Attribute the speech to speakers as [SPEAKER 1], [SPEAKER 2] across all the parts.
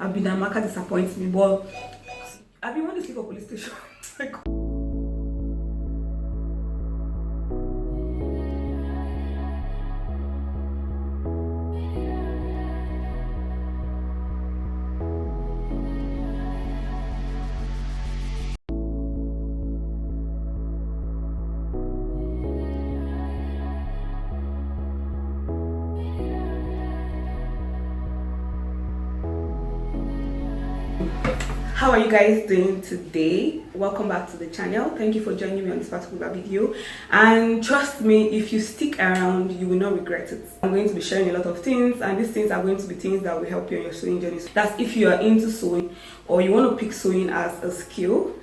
[SPEAKER 1] I've been a marker disappoints me, but I've been wanting to sleep for police station. How are you guys doing today? Welcome back to the channel. Thank you for joining me on this particular video, and trust me, if you stick around you will not regret it. I'm going to be sharing a lot of things, and these things are going to be things that will help you on your sewing journey. That's if you are into sewing or you want to pick sewing as a skill.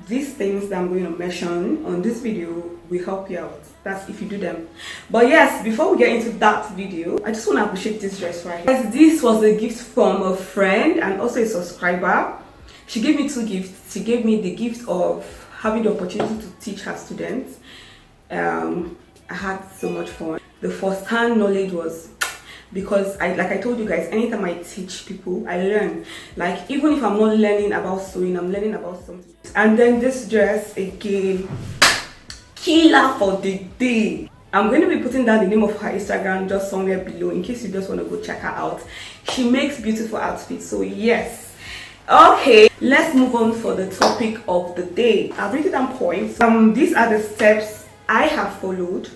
[SPEAKER 1] These things that I'm going to mention on this video will help you out. That's if you do them. But yes, before we get into that video, I just want to appreciate this dress right here. This was a gift from a friend and also a subscriber. She gave me two gifts. She gave me the gift of having the opportunity to teach her students. I had so much fun. The first-hand knowledge was because like I told you guys, anytime I teach people, I learn. Like even if I'm not learning about sewing, I'm learning about something. And then this dress again, killer for the day. I'm going to be putting down the name of her Instagram just somewhere below in case you just want to go check her out. She makes beautiful outfits, so yes. Okay, let's move on for the topic of the day. I've written down points. These are the steps I have followed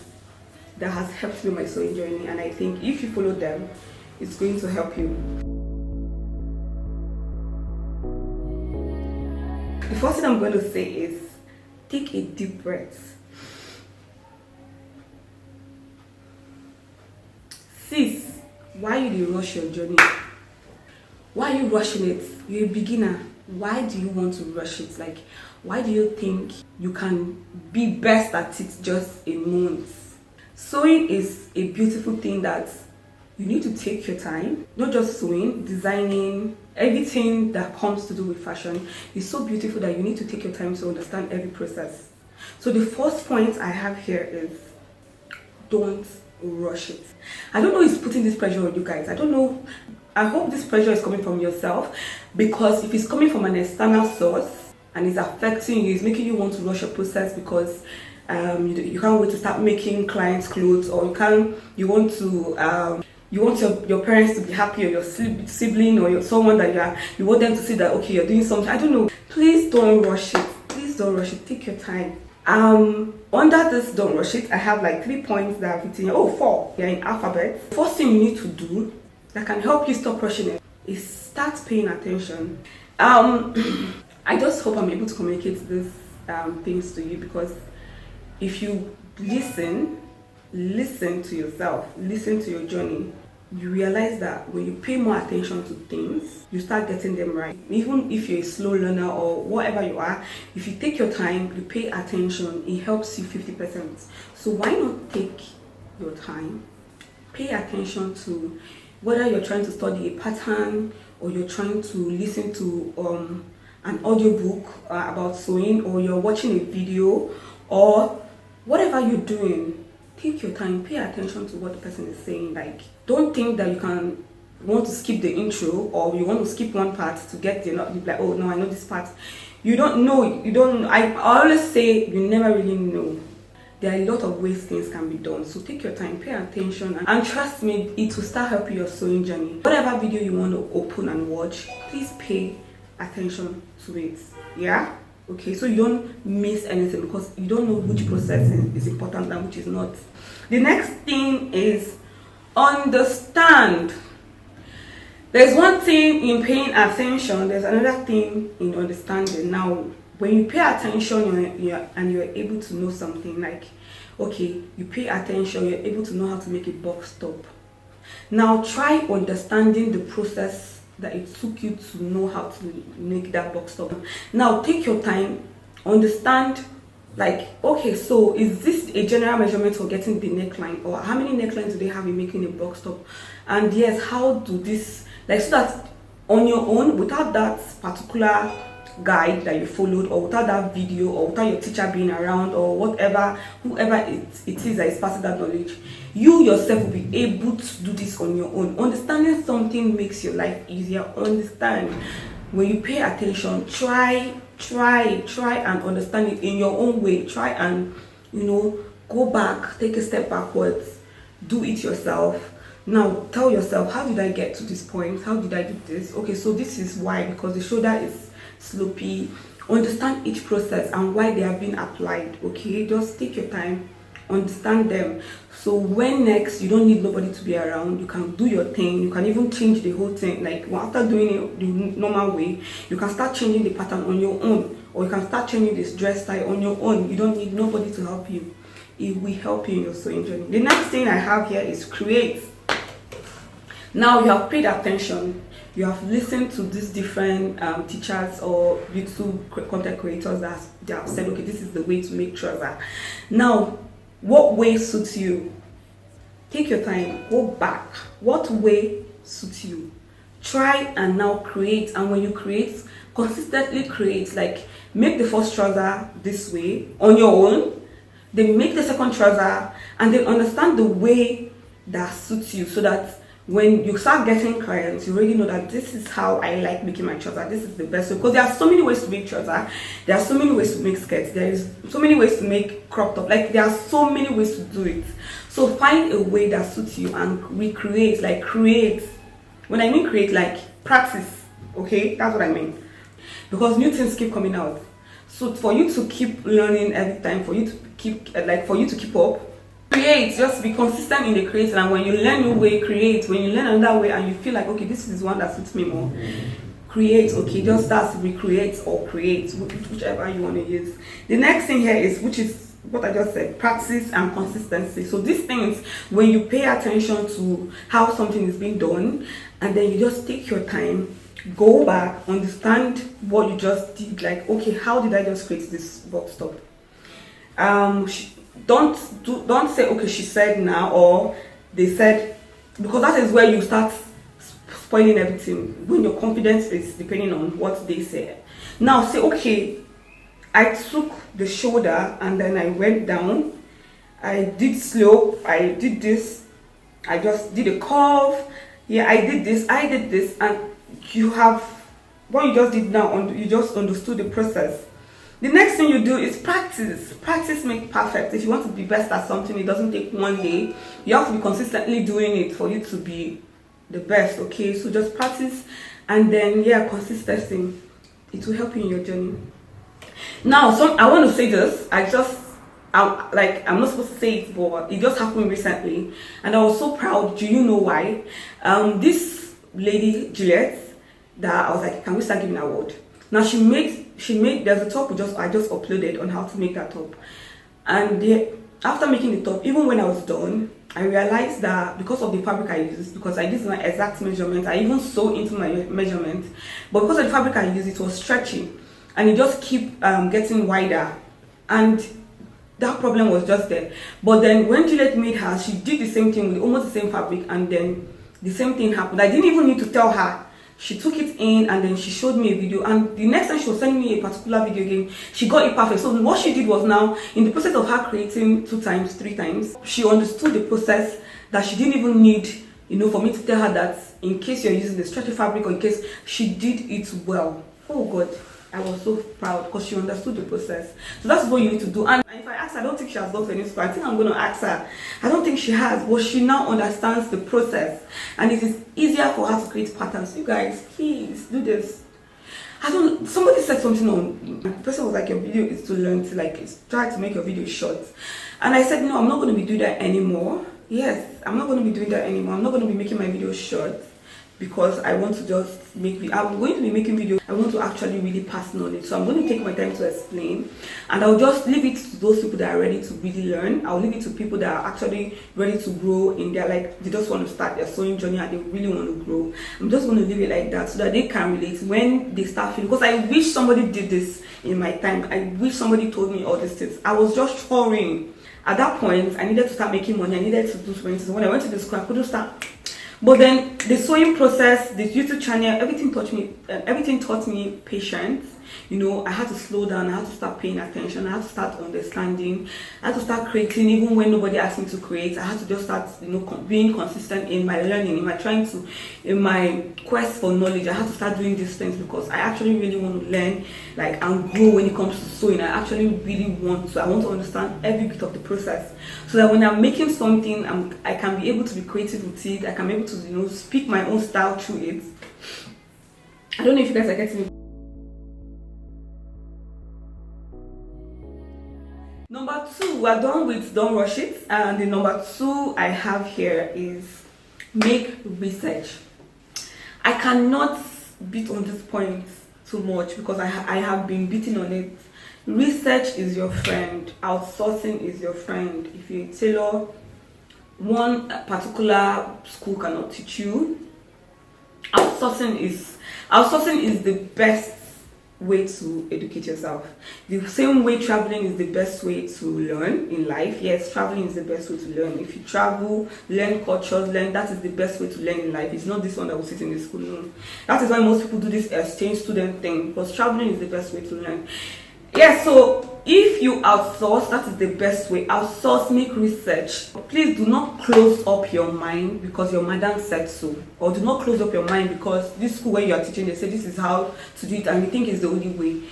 [SPEAKER 1] that has helped me in my sewing journey, and I think if you follow them, it's going to help you. The first thing I'm going to say is take a deep breath. Sis, why you rush your journey? Why are you rushing it? You're a beginner. Why do you want to rush it? Like, why do you think you can be best at it just a month? Sewing is a beautiful thing that you need to take your time. Not just sewing, designing, everything that comes to do with fashion is so beautiful that you need to take your time to understand every process. So the first point I have here is don't rush it. I don't know who's putting this pressure on you guys. I don't know. I hope this pressure is coming from yourself, because if it's coming from an external source and it's affecting you, it's making you want to rush your process because you can't wait to start making clients' clothes, or you want your parents to be happy, or your sibling, or someone that you want them to see that okay, you're doing something. I don't know. Please don't rush it. Please don't rush it. Take your time. Under this don't rush it, I have like 3 points that I've written here. Oh, 4. They're in alphabet. First thing you need to do that can help you stop rushing it is start paying attention. I just hope I'm able to communicate these things to you, because if you listen to yourself, listen to your journey, you realize that when you pay more attention to things, you start getting them right. Even if you're a slow learner or whatever you are, if you take your time, you pay attention, it helps you 50%. So why not take your time, pay attention to whether you're trying to study a pattern or you're trying to listen to an audiobook about sewing, or you're watching a video, or whatever you're doing. Take your time, pay attention to what the person is saying. Like, don't think that you want to skip the intro, or you want to skip one part to get the, you're like, oh no, I know this part. You don't know, I always say you never really know. There are a lot of ways things can be done. So take your time, pay attention, and trust me, it will start helping your sewing journey. Whatever video you want to open and watch, please pay attention to it. Yeah? Okay, so you don't miss anything, because you don't know which process is important and which is not. The next thing is understand. There's one thing in paying attention, there's another thing in understanding. Now, when you pay attention and you're able to know something, like, okay, you pay attention, you're able to know how to make a box stop. Now try understanding the process that it took you to know how to make that box stop. Now take your time, understand, like, okay, so is this a general measurement for getting the neckline, or how many necklines do they have in making a box stop? And yes, how do this, like, so that on your own, without that particular guide that you followed, or without that video, or without your teacher being around, or whoever it is that is passing that knowledge, you yourself will be able to do this on your own. Understanding something makes your life easier. Understand, when you pay attention, try and understand it in your own way. Try and, go back, take a step backwards, do it yourself. Now tell yourself, how did I get to this point? How did I do this? Okay, so this is why, because the shoulder is slopey. Understand each process and why they have been applied. Okay, just take your time, understand them, so when next you don't need nobody to be around, you can do your thing. You can even change the whole thing. Like, after doing it the normal way, you can start changing the pattern on your own, or you can start changing this dress style on your own. You don't need nobody to help you. It will help you in your sewing journey. The next thing I have here is create. Now you have paid attention, you have listened to these different teachers or YouTube content creators that they have said, okay, this is the way to make trouser. Now, what way suits you? Take your time, go back. What way suits you? Try and now create. And when you create, consistently create. Like, make the first trouser this way on your own, then make the second trouser, and then understand the way that suits you, so that when you start getting clients, you already know that this is how I like making my trouser. This is the best way, because there are so many ways to make trouser. There are so many ways to make skirts. There is so many ways to make crop top. Like, there are so many ways to do it. So find a way that suits you and recreate. Like, create. When I mean create, like, practice. Okay, that's what I mean. Because new things keep coming out. So for you to keep learning every time, for you to keep up, create. Just be consistent in the creating, and when you learn new way, create. When you learn another way and you feel like, okay, this is one that suits me more, create. Okay, just start to recreate or create, whichever you want to use. The next thing here is, which is what I just said, practice and consistency. So these things, when you pay attention to how something is being done, and then you just take your time, go back, understand what you just did. Like, okay, how did I just create this box top? Don't say, okay, she said now, or they said, because that is where you start spoiling everything, when your confidence is depending on what they say. Now say, okay, I took the shoulder and then I went down, I did slope, I did this, I just did a curve, yeah, I did this, and you have what you just did now, you just understood the process. The next thing you do is practice. Practice makes perfect. If you want to be best at something, it doesn't take one day. You have to be consistently doing it for you to be the best, okay? So just practice, and then, yeah, consistency. It will help you in your journey. Now, I want to say this. I'm not supposed to say it, but it just happened recently, and I was so proud. Do you know why? This lady, Juliet, that I was like, can we start giving an award? Now she made there's a top I just uploaded on how to make that top, and after making the top, even when I was done, I realized that because of the fabric I used, because I did my exact measurement, I even sew into my measurement, but because of the fabric I used, it was stretchy and it just keep getting wider, and that problem was just there. But then when Juliet made hers, she did the same thing with almost the same fabric, and then the same thing happened. I didn't even need to tell her. She took it in, and then she showed me a video, and the next time she was sending me a particular video again, she got it perfect. So what she did was, now in the process of her creating 2 times, 3 times, she understood the process, that she didn't even need, for me to tell her that in case you're using the stretchy fabric, or in case, she did it well. Oh God, I was so proud, because she understood the process. So that's what you need to do. And if I ask her, I don't think she has gone to any school. I think I'm going to ask her. I don't think she has, but she now understands the process, and it is easier for her to create patterns. You guys, please do this. Somebody said something on, the person was like, your video is to learn to try to make your video short. And I said, no, I'm not going to be doing that anymore. Yes, I'm not going to be doing that anymore. I'm not going to be making my videos short, because I want to just I'm going to be making videos. I want to actually really pass knowledge. So I'm going to take my time to explain, and I'll just leave it to those people that are ready to really learn. I'll leave it to people that are actually ready to grow in their, they just want to start their sewing journey and they really want to grow. I'm just going to leave it like that, so that they can relate when they start feeling, because I wish somebody did this in my time. I wish somebody told me all these things. I was just touring. At that point, I needed to start making money. I needed to do so many things. When I went to the school, I couldn't start. But then the sewing process, the YouTube channel, everything taught me patience. you know, I had to slow down. I had to start paying attention. I had to start understanding. I had to start creating even when nobody asked me to create. I had to just start, you know, being consistent in my learning, in my quest for knowledge. I had to start doing these things because I actually really want to learn, like, and grow when it comes to sewing. I actually really want to. I want to understand every bit of the process, so that when I'm making something, I can be able to be creative with it. I can be able to, you know, speak my own style through it. I don't know if you guys are getting me. Number 2, we're done with don't rush it. And the number 2 I have here is make research. I cannot beat on this point too much because I have been beating on it. Research is your friend. Outsourcing is your friend. If you're a tailor, one particular school cannot teach you. Outsourcing is the best way to educate yourself. The same way traveling is the best way to learn in life. Yes, traveling is the best way to learn. If you travel, learn cultures, that is the best way to learn in life. It's not this one that will sit in the school. No. That is why most people do this exchange student thing, because traveling is the best way to learn. Yeah, so if you outsource, that is the best way. Outsource, make research. Please do not close up your mind because your madam said so. Or do not close up your mind because this school where you are teaching, they say this is how to do it and you think it's the only way.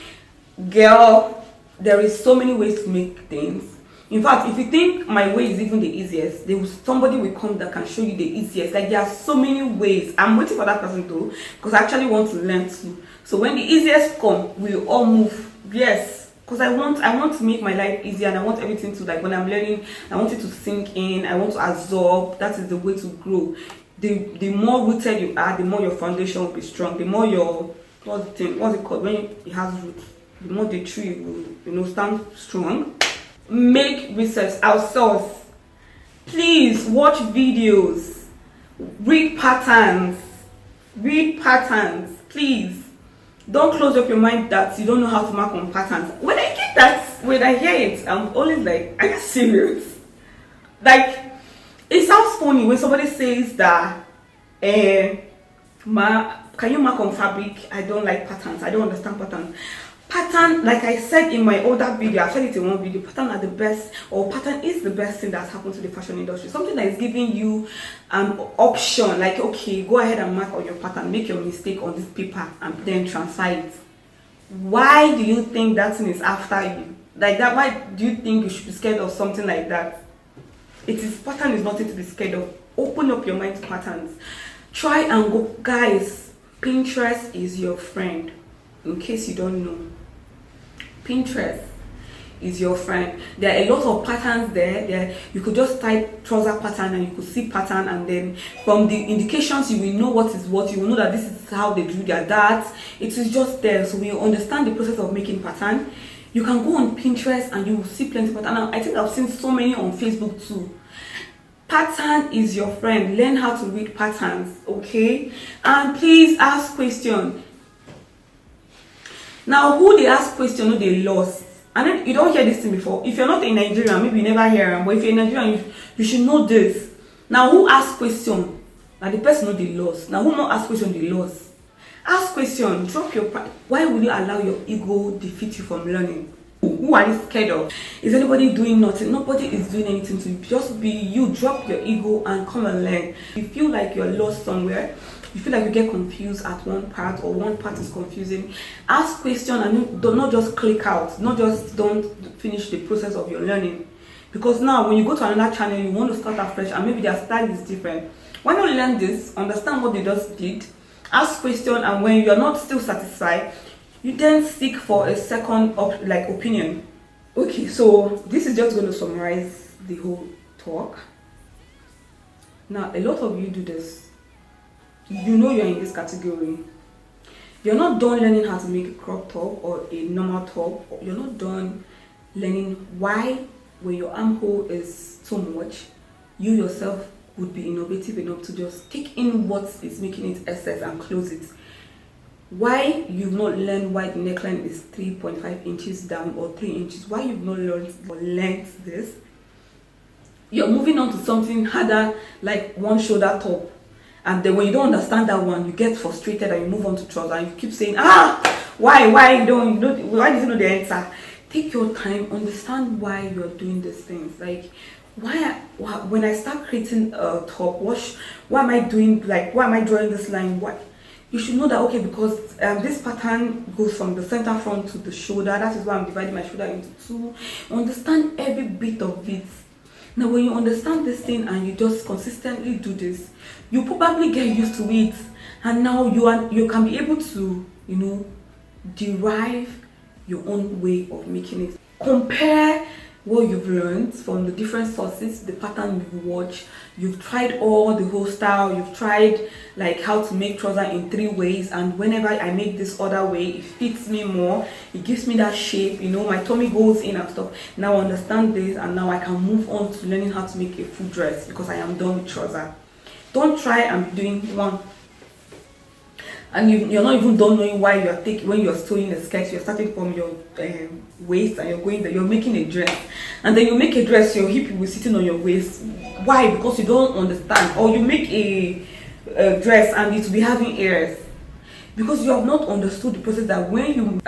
[SPEAKER 1] Girl, there is so many ways to make things. In fact, if you think my way is even the easiest, somebody will come that can show you the easiest. Like, there are so many ways. I'm waiting for that person though, because I actually want to learn too. So when the easiest come, we'll all move. Yes, because I want to make my life easier, and I want everything to, like, when I'm learning, I want it to sink in. I want to absorb. That is the way to grow. The more rooted you are, the more your foundation will be strong. The more your what's it called when it has roots, the more the tree will, you know, stand strong. Make research. Outsource. Please watch videos. Read patterns. Please. Don't close up your mind that you don't know how to mark on patterns. When I hear it, I'm always like, are you serious? Like, it sounds funny when somebody says that, can you mark on fabric? I don't like patterns. I don't understand patterns. Pattern, like I said in my older video, I've said it in one video, pattern is the best thing that's happened to the fashion industry. Something that is giving you an option, like, okay, go ahead and mark on your pattern, make your mistake on this paper, and then transfer it. Why do you think that thing is after you? Like that, why do you think you should be scared of something like that? Pattern is nothing to be scared of. Open up your mind to patterns. Try and go. Guys, Pinterest is your friend. In case you don't know, Pinterest is your friend. There are a lot of patterns there. You could just type trouser pattern and you could see pattern, and then from the indications you will know what is what. You will know that this is how they do their darts. It is just there. So when you understand the process of making pattern, you can go on Pinterest and you will see plenty of pattern. I think I've seen so many on Facebook too. Pattern is your friend. Learn how to read patterns, okay? And please ask questions. Now, who they ask question, who they lost. And then you don't hear this thing before. If you're not in Nigeria, maybe you never hear them. But if you're in Nigeria, you should know this. Now, who ask question? Now, the person know they lost. Now, who not ask question, they lost. Ask question. Drop your pride. Why will you allow your ego defeat you from learning? Who are you scared of? Is anybody doing nothing? Nobody is doing anything to you. Just be you. Drop your ego and come and learn. If you feel like you're lost somewhere, you feel like you get confused at one part, or one part is confusing, ask question and do not just click out. Don't finish the process of your learning. Because now when you go to another channel, you want to start afresh and maybe their style is different. Why not learn this, understand what they just did, ask question, and when you're not still satisfied, you then seek for a second opinion. Okay, so this is just going to summarize the whole talk. Now, a lot of you do this. You know you're in this category. You're not done learning how to make a crop top or a normal top. You're not done learning why, when your armhole is too much, you yourself would be innovative enough to just take in what is making it excess and close it. Why you've not learned why the neckline is 3.5 inches down or 3 inches. Why you've not learned this. You're moving on to something harder, like one shoulder top. And then when you don't understand that one, you get frustrated and you move on to trouser and you keep saying, Why you don't, why did you know the answer? Take your time, understand why you're doing these things. Like, why when I start creating a top, why am I doing, like, why am I drawing this line? What you should know that, okay, because this pattern goes from the center front to the shoulder. That is why I'm dividing my shoulder into two. Understand every bit of it. Now, when you understand this thing and you just consistently do this, you probably get used to it, and now you can be able to, derive your own way of making it. Compare what you've learned from the different sources, the pattern you've watched. You've tried all the whole style. You've tried like how to make trouser in 3 ways, and whenever I make this other way, it fits me more. It gives me that shape. My tummy goes in and stuff. Now I understand this, and now I can move on to learning how to make a full dress because I am done with trouser. Don't try and be doing one, and you're not even done knowing why when you're sewing a skirt. You're starting from your waist and you're going there. You're making a dress, and then you make a dress. Your hip will be sitting on your waist. Why? Because you don't understand. Or you make a dress and it will be having ears because you have not understood the process. That when you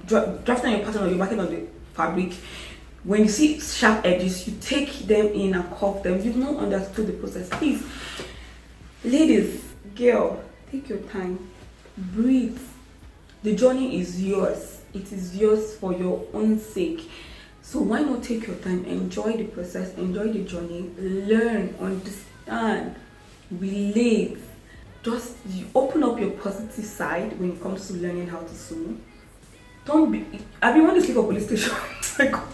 [SPEAKER 1] drafting your pattern or you're working on the fabric, when you see sharp edges, you take them in and curve them. You've not understood the process. Please, ladies, girl, take your time. Breathe. The journey is yours. It is yours for your own sake. So why not take your time, enjoy the process, enjoy the journey, learn, understand, relate. Just open up your positive side when it comes to learning how to sew. Don't be. Have you want to sleep at police station? Oh my God.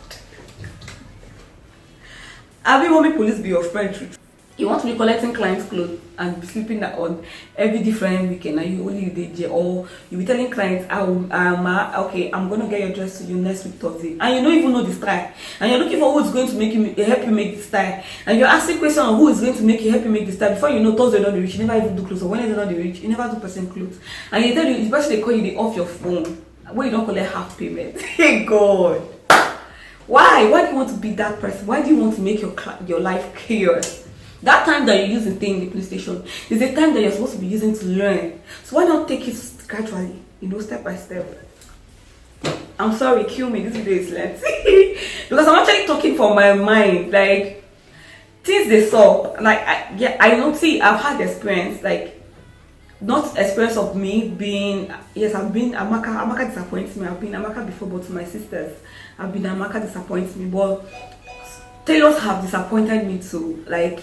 [SPEAKER 1] Have you want me police be your friend? You want to be collecting clients' clothes and be sleeping on every different weekend, and you only did, or you be telling clients, okay, I'm gonna get your dress to you next week Thursday, and you don't even know the style, and you're looking for who is going to help you make the style, and you're asking questions on who is going to help you make the style. Before you know, Thursday not the reach, you never even do clothes, or Wednesday not the reach, you never do person clothes, and you tell you the person they call you, they off your phone when you don't collect half payment. Hey God, why do you want to be that person? Why do you want to make your life chaos? That time that you use the thing in the police station is the time that you're supposed to be using to learn. So why not take it gradually, step by step? I'm sorry, kill me, this video is lengthy. Because I'm actually talking from my mind. Like, things they saw, like, I know, see, I've had experience, like, not experience of me being, yes, I've been, Amaka disappoints me. I've been Amaka before, but to my sisters, I've been Amaka disappoints me. But tailors have disappointed me too. Like,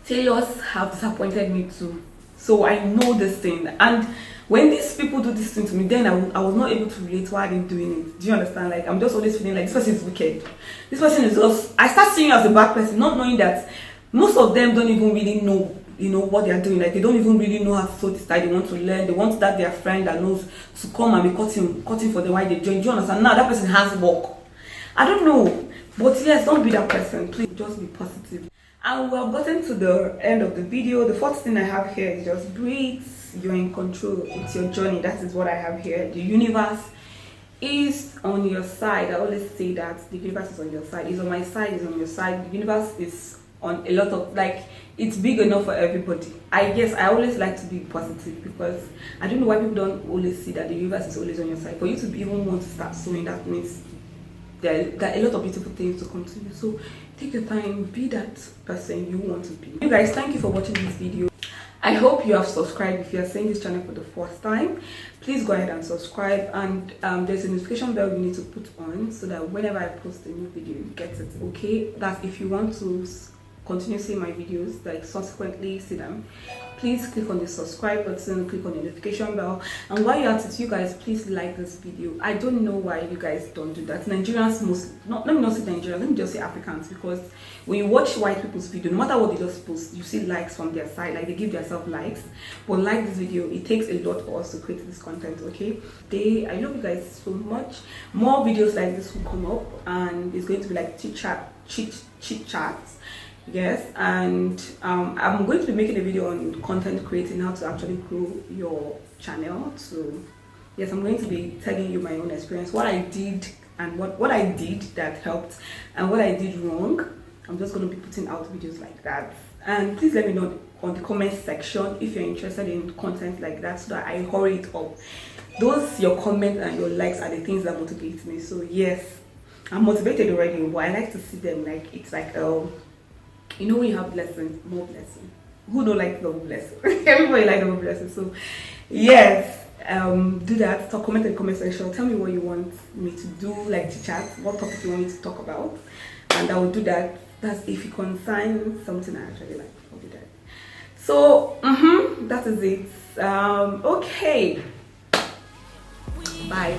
[SPEAKER 1] tailors have disappointed me too. So I know this thing, and when these people do this thing to me, then I was not able to relate why they're doing it. Do you understand? Like, I'm just always feeling like this person is wicked. This person is just, I start seeing you as a bad person, not knowing that most of them don't even really know, what they are doing. Like, they don't even really know how to sew the style. They want to learn. They want that their friend that knows to come and be cutting for them while they join. Do you understand? Now that person has work. I don't know, but yes, don't be that person. Please, just be positive. And we have gotten to the end of the video. The fourth thing I have here is just breathe. You're in control. It's your journey. That is what I have here. The universe is on your side. I always say that the universe is on your side. It's on my side. It's on your side. The universe is on a lot of, like, it's big enough for everybody. I always like to be positive because I don't know why people don't always see that the universe is always on your side. For you to even want to start sewing, that means there are a lot of beautiful things to come to you. So take your time, be that person you want to be. You guys, thank you for watching this video. I hope you have subscribed. If you are seeing this channel for the first time, please go ahead and subscribe, and there's a notification bell you need to put on so that whenever I post a new video, you get it. Okay, that's if you want to continue seeing my videos, like subsequently see them, please click on the subscribe button, click on the notification bell, and while you're at it, you guys, please like this video. I don't know why you guys don't do that. Nigerians let me not say Nigerians, let me just say Africans, because when you watch white people's video, no matter what they just post, you see likes from their side, like they give themselves likes. But like this video, it takes a lot for us to create this content. Okay, I love you guys so much. More videos like this will come up, and it's going to be like chit chats. Yes, and I'm going to be making a video on content creating, how to actually grow your channel. So yes, I'm going to be telling you my own experience, what I did and what I did that helped, and what I did wrong. I'm just going to be putting out videos like that, and please let me know on the comment section if you're interested in content like that, so that I hurry it up. Those your comments and your likes are the things that motivate me. So yes, I'm motivated already, but I like to see them. Like, it's like you know, when you have blessings, more blessings. Who don't like double blessing? Everybody like double blessing. So yes, do that. Talk, comment in the comment section. Tell me what you want me to do, like to chat, what topic you want me to talk about, and I will do that. That's if you consign something I actually like, I'll do that. So that is it. Okay, bye.